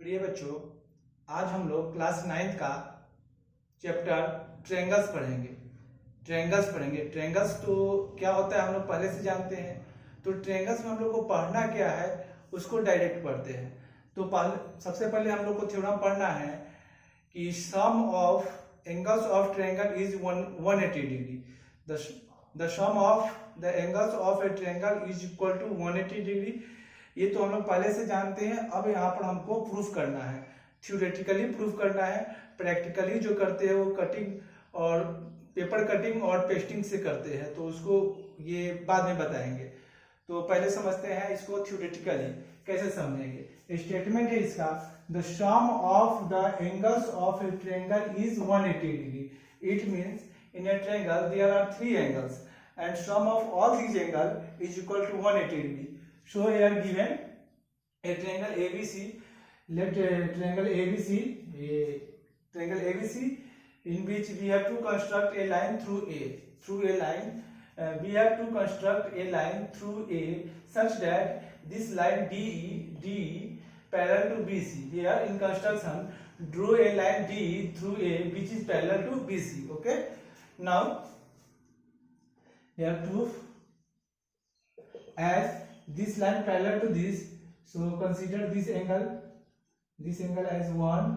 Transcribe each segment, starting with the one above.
प्रिय बच्चों, आज हम लोग क्लास 9 का चैप्टर ट्रायंगल्स पढ़ेंगे। ट्रायंगल्स तो क्या होता है हम लोग पहले से जानते हैं। तो ट्रायंगल्स में हम लोग को पढ़ना क्या है उसको डायरेक्ट पढ़ते हैं। तो सबसे पहले हम लोग को थ्योरम पढ़ना है कि sum of angles of triangle is 180 degree. The sum of the angles of a triangle is equal to 180 degree. ये तो हम लोग पहले से जानते हैं। अब यहाँ पर हमको प्रूफ करना है, थ्योरेटिकली प्रूफ करना है। प्रैक्टिकली जो करते हैं वो कटिंग और पेपर कटिंग और पेस्टिंग से करते हैं, तो उसको ये बाद में बताएंगे। तो पहले समझते हैं इसको थ्योरेटिकली कैसे समझेंगे। स्टेटमेंट है इसका, the sum of the angles of a triangle is 180 degree. It means in a triangle there are 3 angles and sum of all these angle is equal to 180 degree. So here given a triangle ABC. Let triangle ABC in which we have to construct a line through a line. We have to construct a line through A such that this line DE parallel to BC. Here in construction, draw a line DE through A which is parallel to BC. Okay. Now here proof, as this line parallel to this, so consider this angle as 1,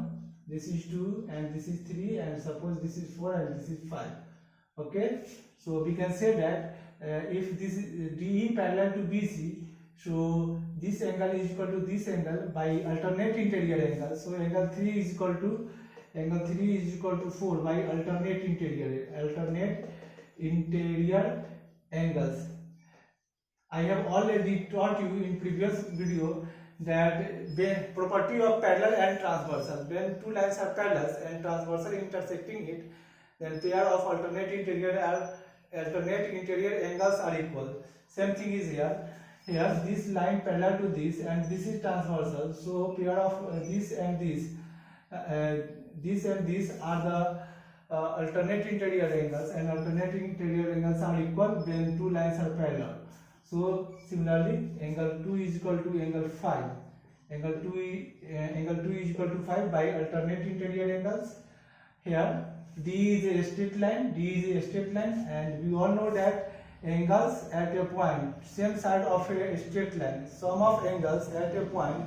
this is 2, and this is 3, and suppose this is 4 and this is 5. Okay, so we can say that if this is DE parallel to BC, so this angle is equal to this angle by alternate interior angle. So angle 3 is equal to 4 by alternate interior angles. I have already taught you in previous video that when property of parallel and transversal, when two lines are parallel and transversal intersecting it, then pair of alternate interior angles are equal. Same thing is here. Here this line parallel to this and this is transversal, so pair of this and this are the alternate interior angles, and alternate interior angles are equal when two lines are parallel. So similarly angle 2 is equal to angle 5. Angle 2 is equal to 5 by alternate interior angles. Here D is a straight line, and we all know that angles at a point same side of a straight line, sum of angles at a point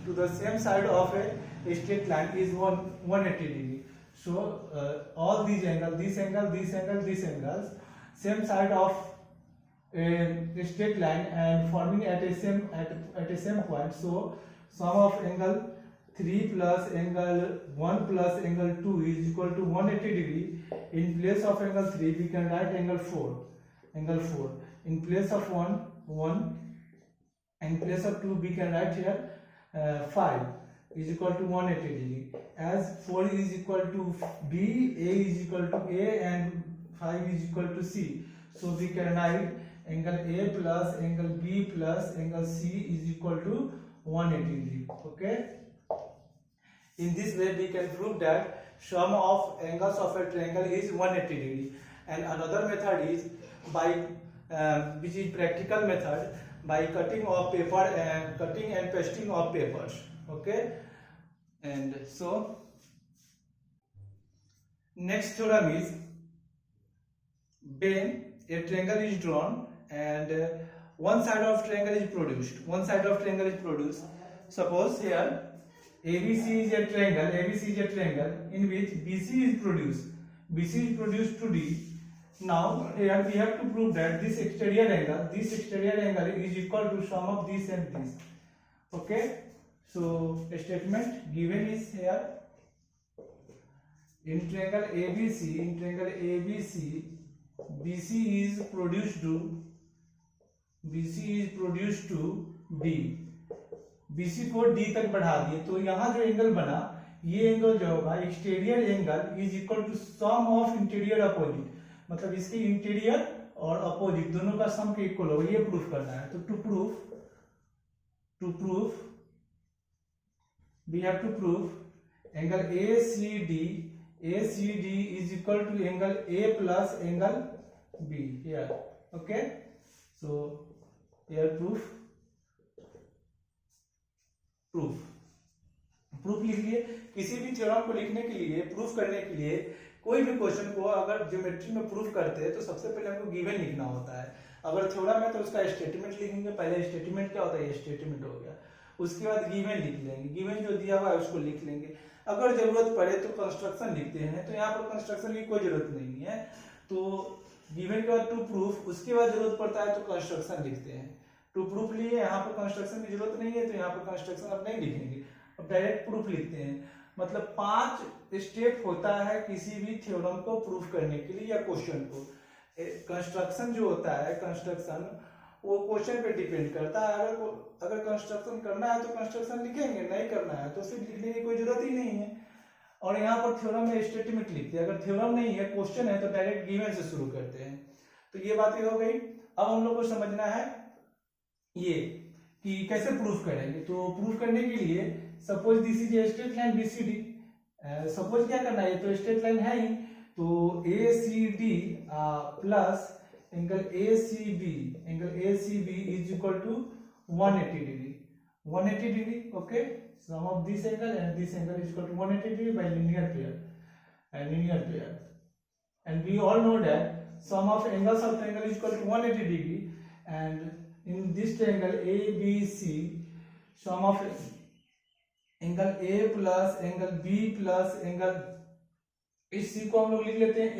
to the same side of a straight line is 180 degree. So all these angles, this angles, same side of a straight line and forming at a same point. So sum of angle 3 plus angle 1 plus angle 2 is equal to 180 degree. In place of angle 3 we can write angle 4. In place of 1, in place of 2 we can write here 5 is equal to 180 degree. As 4 is equal to B, A is equal to A, and 5 is equal to C. So we can write angle A plus angle B plus angle C is equal to 180 degree. Okay. In this way we can prove that sum of angles of a triangle is 180 degree. And another method is by which is practical method, by cutting of paper and cutting and pasting of papers. Okay. And so next theorem is, when a triangle is drawn and one side of triangle is produced. Suppose here ABC is a triangle in which BC is produced to D. Now here we have to prove that this exterior angle is equal to sum of this and this. Okay. So a statement given is here, in triangle ABC, BC is produced to D. BC को D तक बढ़ा दिए, तो यहाँ जो angle बना, ये angle जो होगा exterior angle is equal to sum of interior opposite, मतलब इसके इंटीरियर और अपोजिट दोनों का सम के इक्वल होगा। ये प्रूफ करना है। तो to proof we have to prove angle ACD is equal to angle A plus angle B here. Okay. So here proof proof लिख लिए। किसी भी थ्योरम को लिखने के लिए, प्रूफ करने के लिए, कोई भी क्वेश्चन को अगर ज्योमेट्री में प्रूफ करते हैं तो सबसे पहले हमको गिवन लिखना होता है। अगर थ्योरम है तो उसका स्टेटमेंट लिखेंगे। पहले स्टेटमेंट क्या होता है, ये स्टेटमेंट हो गया। उसके बाद गिवन लिख लेंगे, गिवन जो दिया हुआ है उसको लिख लेंगे। अगर जरूरत पड़े तो कंस्ट्रक्शन लिखते हैं, तो यहाँ पर कंस्ट्रक्शन की कोई जरूरत नहीं है। तो गिवन के बाद टू प्रूफ, उसके बाद जरूरत पड़ता है तो कंस्ट्रक्शन लिखते हैं। टू प्रूफ लिए, यहाँ पर कंस्ट्रक्शन की जरूरत नहीं है तो यहाँ पर कंस्ट्रक्शन अब नहीं लिखेंगे, अब डायरेक्ट प्रूफ लिखते हैं। मतलब 5 स्टेप होता है किसी भी थ्योरम को प्रूफ करने के लिए या क्वेश्चन को। कंस्ट्रक्शन जो होता है, कंस्ट्रक्शन वो क्वेश्चन पे डिपेंड करता है। अगर कंस्ट्रक्शन करना है तो कंस्ट्रक्शन लिखेंगे, नहीं करना है तो फिर लिखने की कोई जरूरत ही नहीं है। और यहाँ पर थ्योरम में स्टेटमेंट लिखते हैं। अगर थ्योरम नहीं है, क्वेश्चन है, तो डायरेक्ट गिवन से शुरू करते हैं। तो ये बातें हो गई। अब हम लोग को समझना है ये कि कैसे प्रूफ करेंगे। तो प्रूफ करने के लिए suppose this is a straight line BCD। Suppose क्या करना है, तो स्ट्रेट लाइन है ही, तो ACD plus angle ACB is equal to 180 degree. 180 degree, okay. Sum of this angle and this angle is equal to 180 degree by linear pair. And we all know that sum of angles of triangle is equal to 180 degree, and in this triangle ABC, sum of angle A plus angle B plus angle, इस C को हम लोग लिख लेते हैं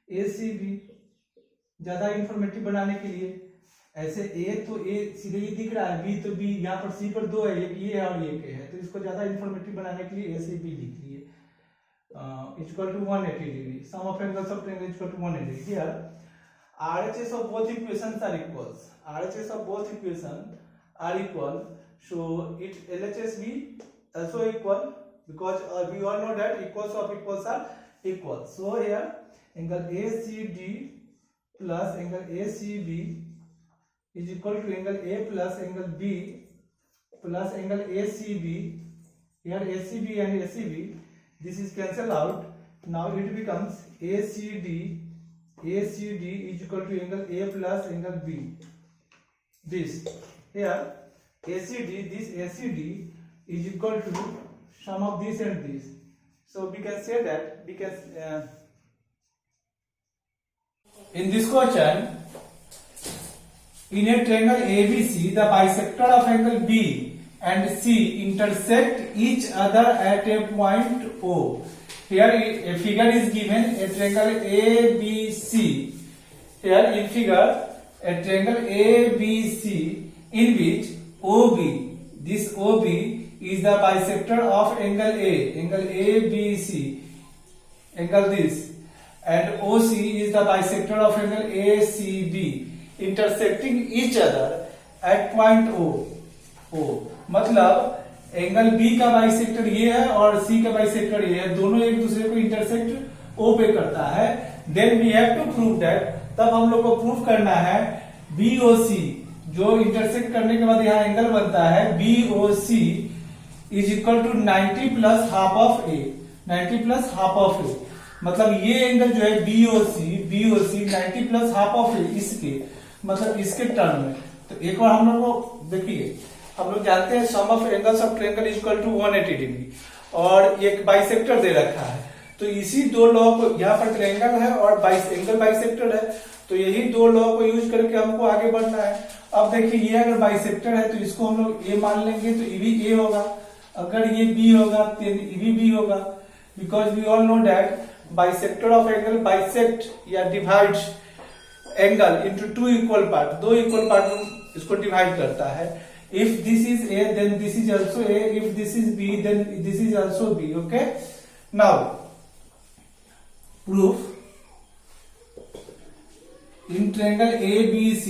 ACB, ज्यादा informative बनाने के लिए। ऐसे A तो A सीधे ही दिख रहा है, B तो B, यहाँ पर C पर 2 है, एक ये है और एक है, तो इसको ज्यादा इंफॉर्मेटिव बनाने के लिए ACB लिख लिए। Equal to 180 degree, sum of angles of triangle equal to 180 degree. Here RHS of both equations are equals. RHS of both equations are equal. So it LHS be also equal because we all know that equals of equals are equal. So here angle ACD plus angle ACB is equal to angle A plus angle B plus angle ACB. Here ACB and ACB, this is cancel out. Now it becomes ACD is equal to angle A plus angle B. This here ACD, this ACD is equal to sum of this and this. So we can say that we can in this question, in a triangle ABC, the bisector of angle B and C intersect each other at a point O. Here a figure is given, a triangle ABC. Here in figure, a triangle ABC in which OB, this OB is the bisector of angle A, angle ABC, angle this, and OC is the bisector of angle ACB, intersecting each other at point O. मतलब angle B का bisector ये है और C का bisector ये है, दोनों एक दूसरे को इंटरसेक्ट O पे करता है। Then we have to prove that, तब हम लोग को प्रूफ करना है BOC, जो इंटरसेक्ट करने के बाद यहाँ एंगल बनता है BOC is equal to 90 plus half of A, 90 plus half of A। मतलब ये एंगल जो है BOC 90 plus half of A, इसके मतलब इसके टर्म में। तो एक बार हम लोग को देखिए, हम लोग जानते हैं sum of angles of triangle is equal to 180 degree और एक बाइसेक्टर दे रखा है। तो इसी दो लॉ को, यहाँ पर ट्रायंगल है और एंगल बाइसेक्टर है, तो यही दो लॉ को यूज करके हमको आगे बढ़ना है। अब देखिए ये अगर बाइसेक्टर है तो इसको हम लोग A मान लेंगे, तो ये भी A होगा। अगर ये B होगा तो ये भी B होगा, because we all know that bisector of angle bisect या divides angle into two equal part, दो इक्वल पार्ट में इसको डिवाइड करता है। If this is A, then this is also A. If this is B, then this is also B. Okay. Now, proof. In triangle ABC,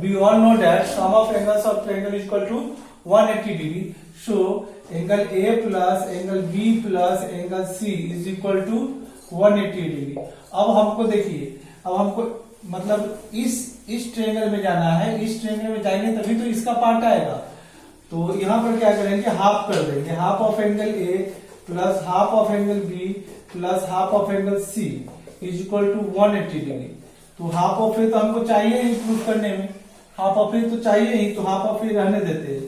we all know that sum of angles of triangle is equal to 180 degree. So, angle A plus angle B plus angle C is equal to 180 degree. अब हमको देखिए, अब हमको मतलब इस triangle में जाना है, इस ट्रायंगल में जाएंगे तभी तो इसका पार्ट आएगा। तो यहाँ पर क्या करेंगे, हाफ कर देंगे, half of angle A plus half of angle B plus half of angle C is equal to 180 degree. तो हाफ ऑफ A तो हमको चाहिए ही प्रूफ करने में, हाफ ऑफ ए तो चाहिए ही, तो हाफ ऑफ ए रहने देते हैं,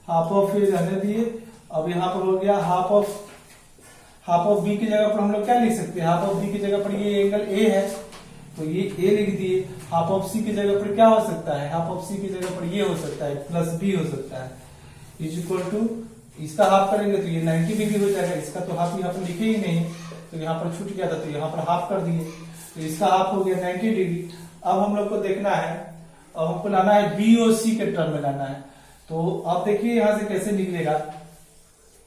हाफ ऑफ ए रहने दिए। अब यहाँ पर हो गया हाफ ऑफ बी की जगह पर हम लोग क्या लिख सकते हैं, हाफ ऑफ बी की जगह पर ये एंगल ए है तो ये ए लिख दिए। हाफ ऑफ सी की जगह पर क्या हो सकता है, हाफ ऑफ सी की जगह पर ये हो सकता है प्लस बी हो सकता है, इज इक्वल टू इसका हाफ करेंगे तो ये 90 डिग्री हो जाएगा, इसका तो हाफ यहाँ पर लिखे ही नहीं तो यहाँ पर छूट गया था तो यहाँ पर हाफ कर दिए, तो इसका हाफ हो गया 90 डिग्री। अब हम लोग को देखना है, अब हमको लाना है बी और सी के टर्म में लाना है। तो आप देखिए यहां से कैसे निकलेगा,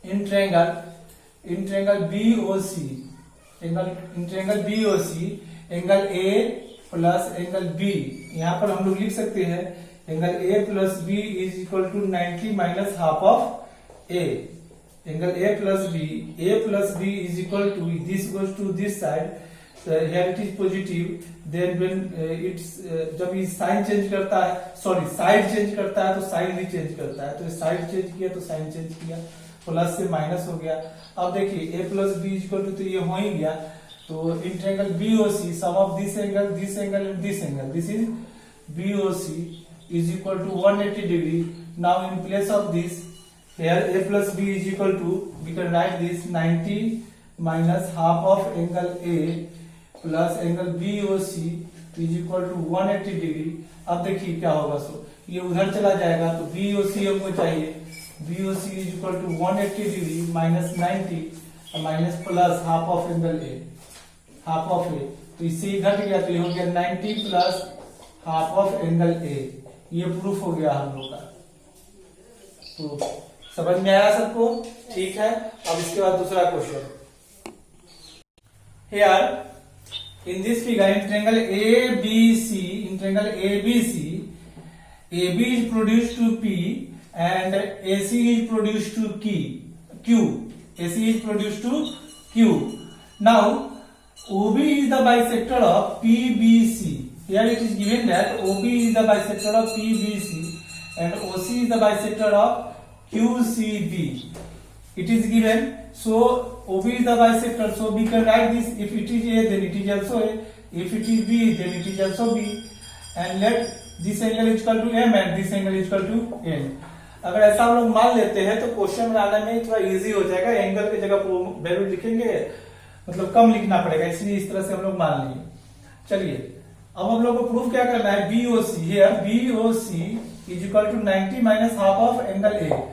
in triangle B O C, in triangle B O C angle A plus angle B, यहाँ पर हम लोग लिख सकते हैं angle A plus B is equal to 90 minus half of A. Angle A plus B is equal to this goes to this side, here it is positive, then when it's जब ये sign change करता है, sorry side change करता है तो sign भी change करता है, तो साइड चेंज किया तो साइन चेंज किया, प्लस से माइनस हो गया। अब देखिए a plus B equal to, तो ये हो ही गया, तो in triangle B O C sum of this angle and this angle, this is B O C is equal to 180 degree. Now in place of this here a plus b is equal to, we can write this 90 minus half of angle a plus angle B O C is equal to 180 degree. अब देखिए क्या होगा, सो ये उधर चला जाएगा तो B O C हमको चाहिए, B O C is equal to 180 degree minus 90 minus plus half of angle A, half of A, तो इससे घट गया तो ये हो गया 90 plus half of angle A. ये प्रूफ हो गया हम लोग का। तो समझ में आया सबको, ठीक है। अब इसके बाद दूसरा question, here in this figure in triangle ABC, in triangle ABC, AB is produced to P and AC is produced to Q. AC is produced to Q. Now OB is the bisector of PBC. Here it is given that OB is the bisector of PBC and OC is the bisector of QCB. It is given, so OB is the bisector, so we can write this, if it is A then it is also A, if it is B then it is also B, and let this angle is equal to M and this angle is equal to N. अगर ऐसा हम लोग मान लेते हैं तो question बनाने में थोड़ा इजी हो जाएगा, एंगल की जगह वैल्यू लिखेंगे मतलब कम लिखना पड़ेगा, इसलिए इस तरह से हम लोग मान लेंगे। चलिए अब हम लोग को प्रूफ क्या करना है, BOC, here BOC is equal to 90 minus half of angle A।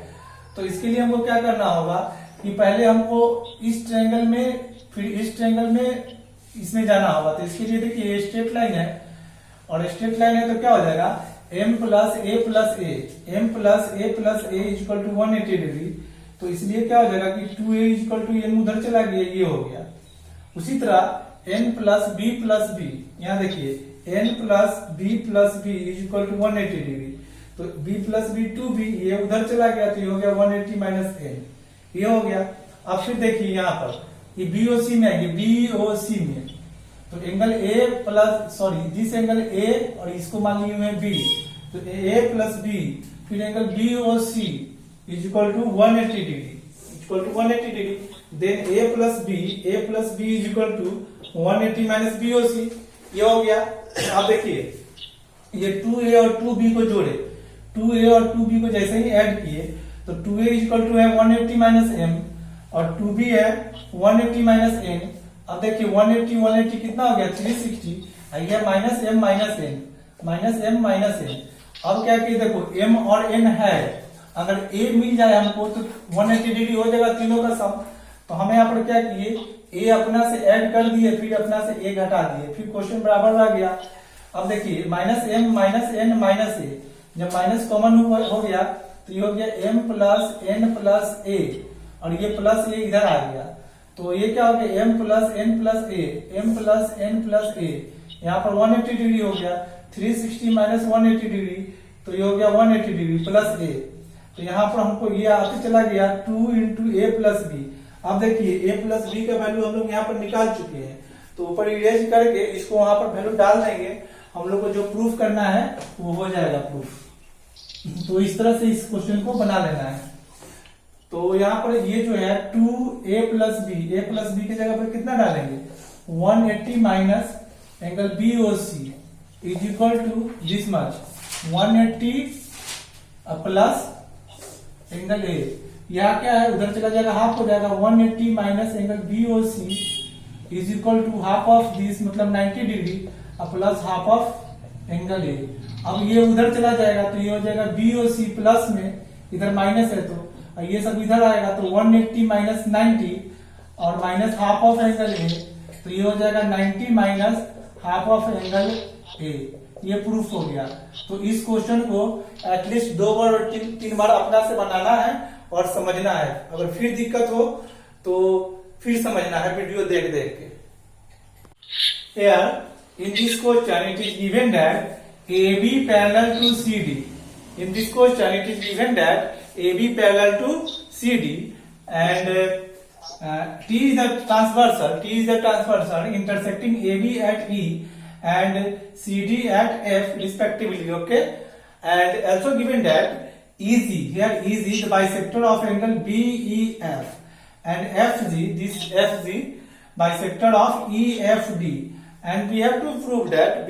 तो इसके लिए हमको क्या करना होगा कि पहले हमको इस ट्रायंगल में फिर इस ट्रायंगल में इसमें जाना होगा। तो इसके लिए देखिए स्ट्रेट लाइन है और स्ट्रेट लाइन है तो क्या हो जाएगा m plus A plus A, m plus A plus A is equal to 180 degree. तो इसलिए क्या हो जाएगा कि 2a is equal to m उधर चला गया, ये हो गया। उसी तरह n plus B plus B, यहाँ देखिए n plus B is equal to 180 degree, तो b प्लस बी 2b, ये उधर चला गया तो ये हो गया 180 माइनस n, ये हो गया। अब फिर देखिए यहाँ पर ये BOC में आएगी, BOC में तो angle A plus sorry this angle A और इसको मान लिए हुए B, तो A प्लस B फिर angle BOC is equal to 180 degree, equal to 180 degree, then A plus B is equal to 180 minus BOC, ये हो गया। अब देखिए ये 2A और 2B को जोड़े, 2A और 2B को जैसे ही ऐड किए तो 2A इक्वल टू है 180 माइनस m और 2B है 180 माइनस n। अब देखिए 180 कितना हो गया 360, आइए माइनस m माइनस n, अब क्या किए देखो m और n है, अगर a मिल जाए हमको तो 180 डिग्री हो जाएगा तीनों का सम। तो हमें यहाँ पर क्या किए a अपना से ऐड कर दिए फिर अपना से a घटा दिए, फिर क्वेश्चन बराबर आ गया। अब देखिए minus m minus n minus a, जब माइनस कॉमन हो गया तो ये हो गया m plus n plus a और ये प्लस a इधर आ गया, तो ये क्या हो गया m plus n plus a, m plus n plus a, यहाँ पर 180 डिग्री हो गया, 360 माइनस 180 डिग्री तो ये हो गया 180 डिग्री प्लस a। तो यहाँ पर हमको ये आते चला गया 2 इंटू a प्लस b। अब देखिए a प्लस b का वैल्यू हम लोग यहाँ पर निकाल चुके हैं, तो ऊपर इरेज करके इसको वहां पर वैल्यू डाल देंगे, हम लोग को जो प्रूफ करना है वो हो जाएगा प्रूफ। तो इस तरह से इस क्वेश्चन को बना लेना है। तो यहाँ पर ये जो है 2a प्लस बी की जगह पर कितना डालेंगे 180 minus angle BOC is equal to this much 180 plus angle A, यहाँ क्या है उधर चला जाएगा हाफ हो जाएगा 180 minus angle BOC is equal to half of this मतलब 90 degree plus half of angle A. अब ये उधर चला जाएगा तो ये हो जाएगा BOC प्लस में, इधर माइनस है तो ये सब इधर आएगा तो 180 माइनस 90 और माइनस हाफ ऑफ एंगल ए, तो ये हो जाएगा 90 minus half of angle A. ये प्रूफ हो गया। तो इस क्वेश्चन को एटलीस्ट 2 बार और 3 बार अपना से बनाना है और समझना है। अगर फिर दिक्कत हो तो फिर समझना है वीडियो देख देख के। Here in this question it is given that AB parallel to CD. In this question it is given that AB parallel to CD and T is the transversal intersecting AB at E and CD at F respectively. Okay, and also given that EZ, here EZ is the bisector of angle BEF and FG, this FG bisector of EFD, and we have to prove that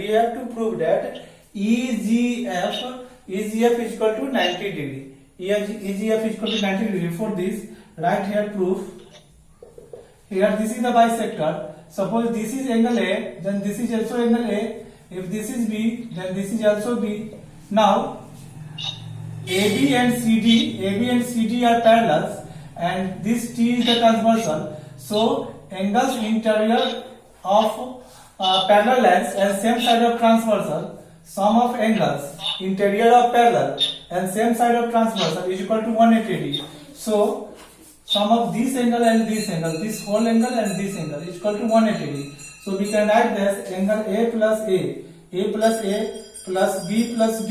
EGF is equal to 90 degree. EGF is equal to 90 degree. For this, write here proof. Here this is the bisector. Suppose this is angle A, then this is also angle A. If this is B, then this is also B. Now AB and CD are parallels, and this T is the transversal. So angles interior of parallel lines and same side of transversal, sum of angles interior of parallel and same side of transversal is equal to 180 degree. So sum of this angle and this angle, this whole angle and this angle is equal to 180 degree. So we can write this angle A plus B plus B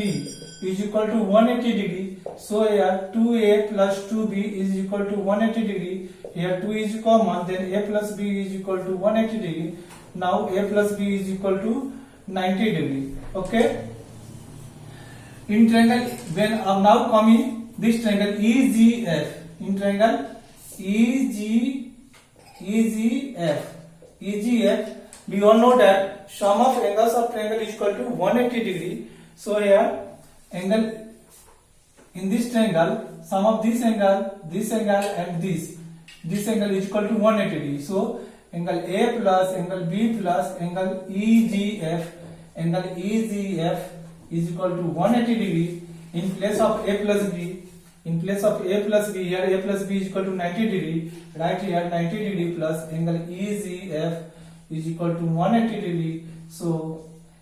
is equal to 180 degree. So here 2A plus 2B is equal to 180 degree. Here 2 is common, then A plus B is equal to 180 degree. Now A plus B is equal to 90 degree. Okay. In triangle, when now coming this triangle EGF, in triangle EGF, we all know that sum of angles of triangle is equal to 180 degree. So here angle in this triangle, sum of this angle and this angle is equal to 180 degree. So angle A plus angle B plus angle EGF is equal to 180 degree. In place of A plus B, here A plus B is equal to 90 degree. Right here 90 degree plus angle EGF is equal to 180 degree. So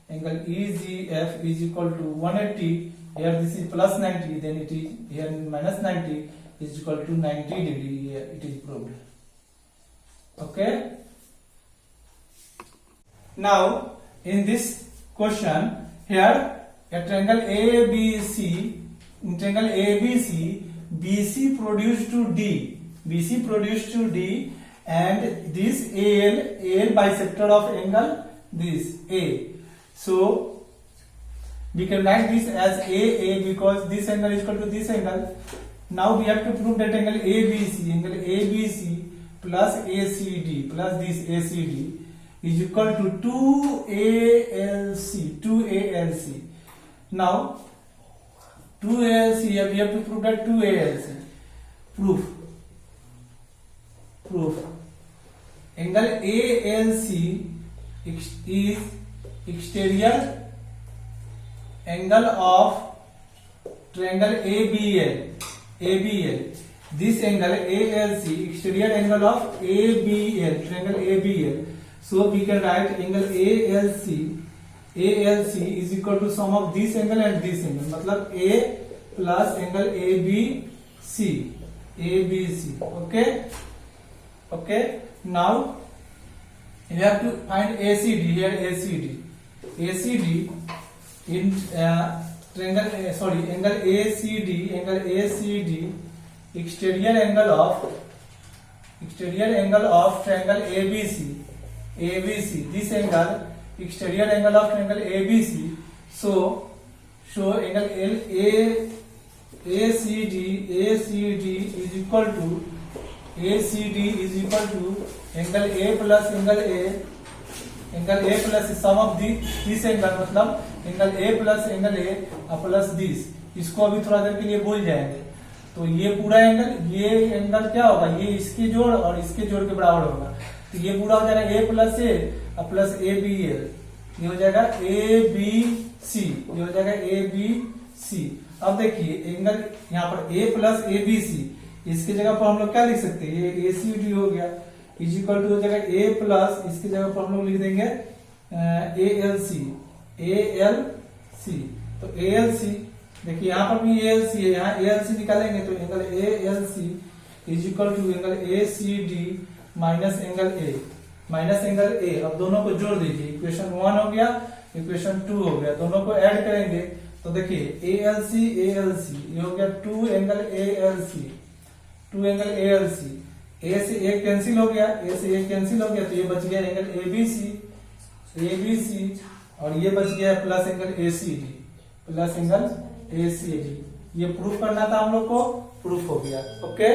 angle EGF is equal to 180. Here this is plus 90, then it is here minus 90 is equal to 90 degree. Here it is proved. Okay. Now in this question, here a triangle ABC, in triangle ABC, BC produced to D, and this AL bisector of angle this A. So we can write this as AA because this angle is equal to this angle. Now we have to prove that angle ABC plus ACD plus this ACD is equal to 2ALC. Now 2ALC, here we have to prove that 2ALC. Proof. Angle ALC is exterior angle of triangle ABL. This angle ALC, exterior angle of ABL, triangle ABL. So we can write angle ALC is equal to sum of this angle and this angle. मतलब A plus angle ABC. Okay. Now you have to find ACD. Here ACD in triangle. Angle ACD. Exterior angle of triangle ABC. This angle exterior angle of triangle ABC. So angle ACD is equal to angle A plus angle A angle A plus sum of this angle, मतलब angle A plus angle A plus this, इसको अभी थोड़ा देर के लिए भूल जाएंगे। तो ये पूरा एंगल, ये एंगल क्या होगा, ये इसके जोड़ और इसके जोड़ के बराबर होगा। तो ये पूरा हो जाएगा ए प्लस ए बी एल, ये हो जाएगा ए बी सी, ये हो जाएगा ए बी सी। अब देखिए एंगल यहाँ पर ए प्लस ए बी सी, इसकी जगह पर हम लोग क्या लिख सकते हैं, ये ए सी डी हो गया, इज इक्वल टू हो जाएगा ए प्लस, इसकी जगह पर हम लोग लिख देंगे ए एल सी, ए एल सी। तो ए एल सी, देखिए यहाँ पर भी ए एल सी है, यहाँ ए एल सी निकालेंगे तो angle A L C is equal to angle A C D minus angle A. अब दोनों को जोड़ दीजिए, इक्वेशन 1 हो गया, इक्वेशन 2 हो गया, दोनों को ऐड करेंगे तो देखिए ए एल सी ये हो गया 2 angle A L C, 2 angle A L C, A से ए कैंसिल हो गया, ए से ए कैंसिल हो गया, तो ये बच गया एंगल ए बी सी, और ये बच गया plus angle A C D, plus angle A C D. ये प्रूफ करना था हम लोग को, प्रूफ हो गया। ओके।